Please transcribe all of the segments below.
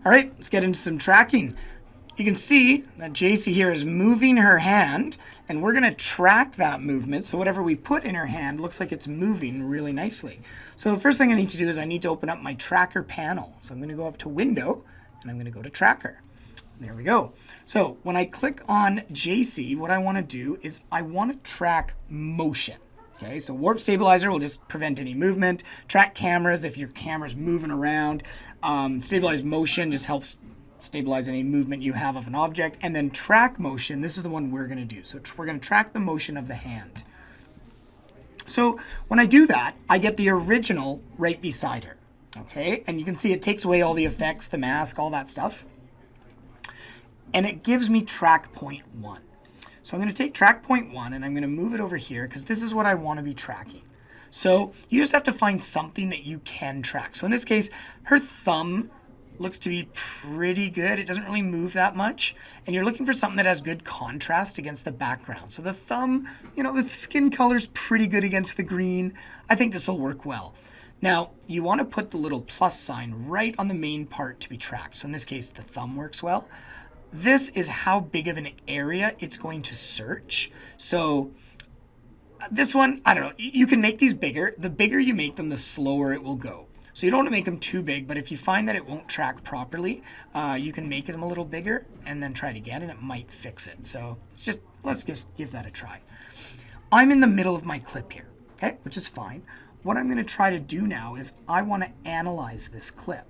All right, let's get into some tracking. You can see that JC here is moving her hand, and we're going to track that movement. So whatever we put in her hand looks like it's moving really nicely. So the first thing I need to do is I need to open up my tracker panel. So I'm going to go up to Window, and I'm going to go to Tracker. There we go. So when I click on JC, what I want to do is I want to track motion. Okay, so warp stabilizer will just prevent any movement. Track cameras if your camera's moving around. Stabilize motion just helps stabilize any movement you have of an object. And then track motion, this is the one we're going to do. So we're going to track the motion of the hand. So when I do that, I get the original right beside her. Okay, and you can see it takes away all the effects, the mask, all that stuff. And it gives me track point 1. So I'm going to take track point 1 and I'm going to move it over here because this is what I want to be tracking. So you just have to find something that you can track. So in this case, her thumb looks to be pretty good. It doesn't really move that much. And you're looking for something that has good contrast against the background. So the thumb, you know, the skin color's pretty good against the green. I think this will work well. Now, you want to put the little plus sign right on the main part to be tracked. So in this case, the thumb works well. This is how big of an area it's going to search. So this one, I don't know, you can make these bigger. The bigger you make them, the slower it will go. So you don't want to make them too big, but if you find that it won't track properly, you can make them a little bigger and then try it again and it might fix it. So let's just give that a try. I'm in the middle of my clip here, okay, which is fine. What I'm going to try to do now is I want to analyze this clip.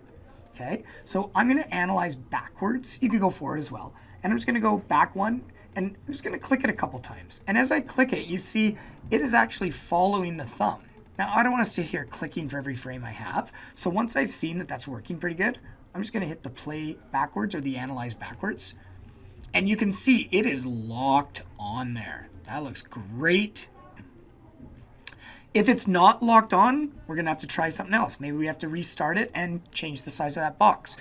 Okay, so I'm going to analyze backwards. You could go forward as well. And I'm just going to go back one, and I'm just going to click it a couple times. And as I click it, you see it is actually following the thumb. Now, I don't want to sit here clicking for every frame I have. So once I've seen that that's working pretty good, I'm just going to hit the play backwards or the analyze backwards. And you can see it is locked on there. That looks great. If it's not locked on, we're going to have to try something else. Maybe we have to restart it and change the size of that box.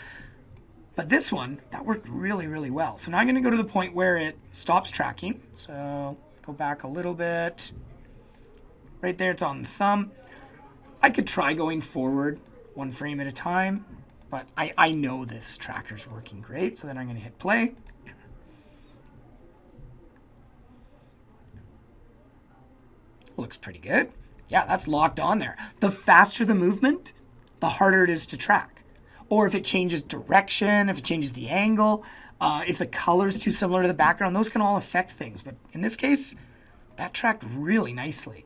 But this one, that worked really, really well. So now I'm going to go to the point where it stops tracking. So go back a little bit. Right there, it's on the thumb. I could try going forward one frame at a time, but I know this tracker's working great. So then I'm going to hit play. Looks pretty good. Yeah, that's locked on there. The faster the movement, the harder it is to track. Or if it changes direction, if it changes the angle, if the color is too similar to the background, those can all affect things. But in this case, that tracked really nicely.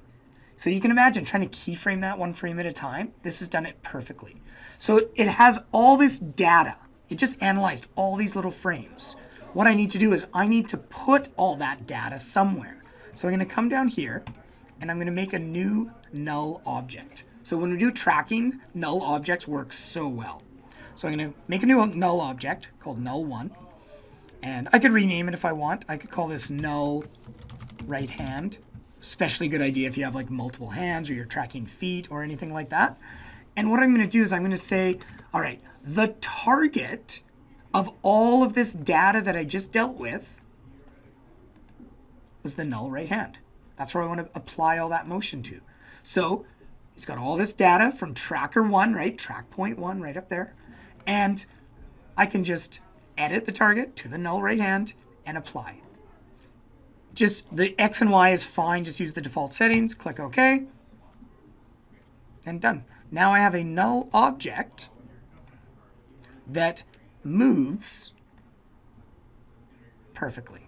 So you can imagine trying to keyframe that one frame at a time. This has done it perfectly. So it has all this data. It just analyzed all these little frames. What I need to do is I need to put all that data somewhere. So I'm going to come down here, and I'm going to make a new null object. So when we do tracking, null objects work so well. So I'm going to make a new null object called null1. And I could rename it if I want. I could call this null right hand. Especially a good idea if you have like multiple hands or you're tracking feet or anything like that. And what I'm going to do is I'm going to say, all right, the target of all of this data that I just dealt with was the null right hand. That's where I want to apply all that motion to. So it's got all this data from tracker 1, right? Track point 1 right up there. And I can just edit the target to the null right hand and apply. Just the X and Y is fine. Just use the default settings. Click OK. And done. Now I have a null object that moves perfectly.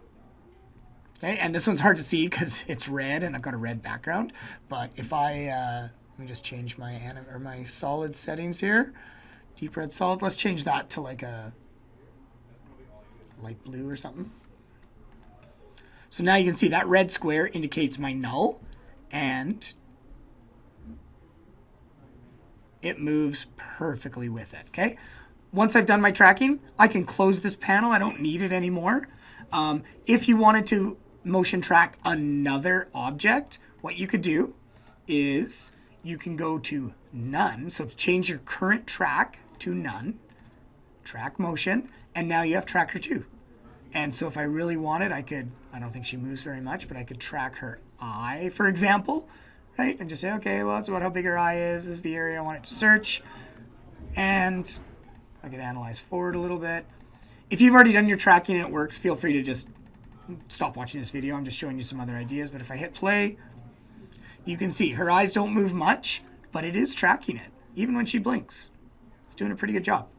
Okay, and this one's hard to see because it's red and I've got a red background. But if I, let me just change my solid settings here. Deep red solid. Let's change that to like a light blue or something. So now you can see that red square indicates my null and it moves perfectly with it, okay? Once I've done my tracking, I can close this panel. I don't need it anymore. If you wanted to motion track another object, what you could do is you can go to none. So change your current track to none, track motion, and now you have tracker 2. And so if I really wanted, I don't think she moves very much, but I could track her eye, for example, right? And just say, okay, well, that's about how big her eye is. This is the area I want it to search. And I could analyze forward a little bit. If you've already done your tracking and it works, feel free to just stop watching this video. I'm just showing you some other ideas. But if I hit play, you can see her eyes don't move much, but it is tracking it, even when she blinks. It's doing a pretty good job.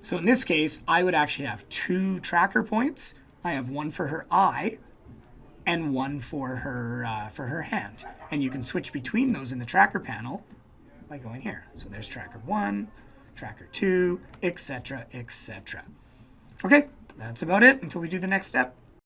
So in this case, I would actually have 2 tracker points. I have one for her eye and one for her hand. And you can switch between those in the tracker panel by going here. So there's tracker 1, tracker 2, etc., etc. Okay, that's about it until we do the next step.